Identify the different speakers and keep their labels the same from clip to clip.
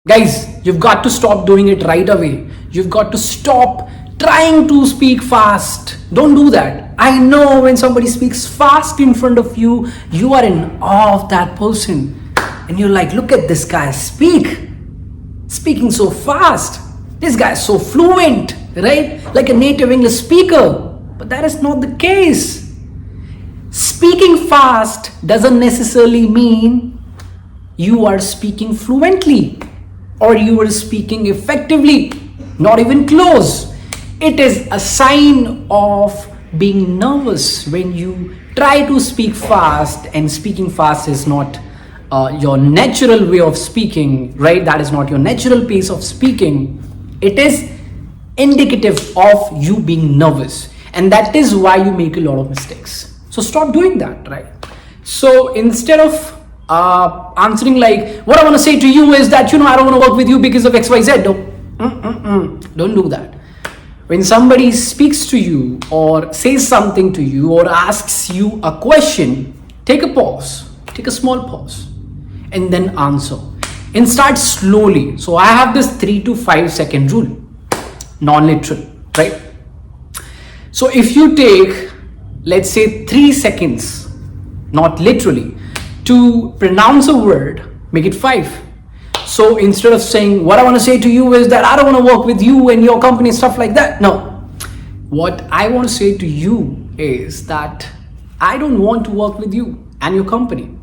Speaker 1: Guys, you've got to stop doing it right away. You've got to stop trying to speak fast. Don't do that. I know when somebody speaks fast in front of you, you are in awe of that person. And you're like, look at this guy speaking so fast. This guy is so fluent, right? Like a native English speaker. But that is not the case. Speaking fast doesn't necessarily mean you are speaking fluently or you are speaking effectively. Not even close. It is a sign of being nervous when you try to speak fast, and speaking fast is not your natural way of speaking, right? That is not your natural pace of speaking. It is indicative of you being nervous, and that is why you make a lot of mistakes. So stop doing that, right? So instead of answering like, what I want to say to you is that, I don't want to work with you because of XYZ. Don't do that. When somebody speaks to you or says something to you or asks you a question, take a pause, take a small pause, and then answer. And start slowly. So I have this 3 to 5 second rule, non-literal, right? So if you take, let's say 3 seconds, not literally, to pronounce a word, make it 5. So instead of saying, what I want to say to you is that I don't want to work with you and your company, stuff like that. No. What I want to say to you is that I don't want to work with you and your company.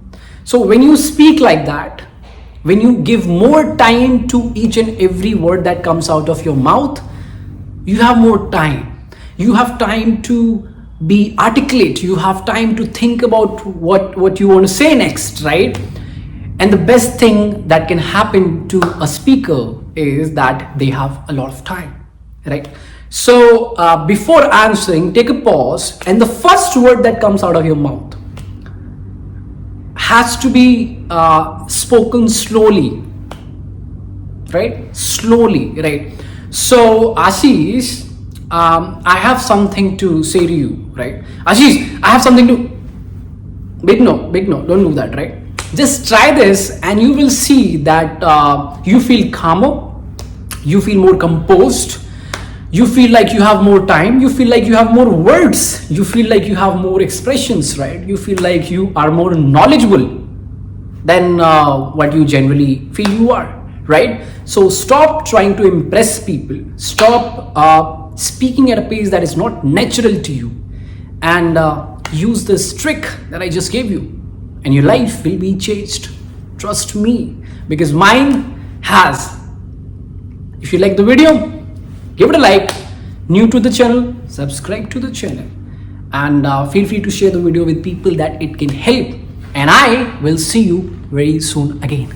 Speaker 1: So when you speak like that, when you give more time to each and every word that comes out of your mouth, you have more time. You have time to be articulate. You have time to think about what you want to say next, right? And the best thing that can happen to a speaker is that they have a lot of time, right? So before answering, take a pause, and the first word that comes out of your mouth has to be spoken slowly, right? Slowly, right? So Ashish, I have something to say to you, right? Ashish, I have something to... Big no, don't do that, right? Just try this and you will see that you feel calmer, you feel more composed, you feel like you have more time, you feel like you have more words, you feel like you have more expressions, right? You feel like you are more knowledgeable than what you generally feel you are, right? So stop trying to impress people, stop speaking at a pace that is not natural to you, and use this trick that I just gave you. And your life will be changed. Trust me, because mine has. If you like the video, give it a like. New to the channel, subscribe to the channel, and feel free to share the video with people that it can help. And I will see you very soon again.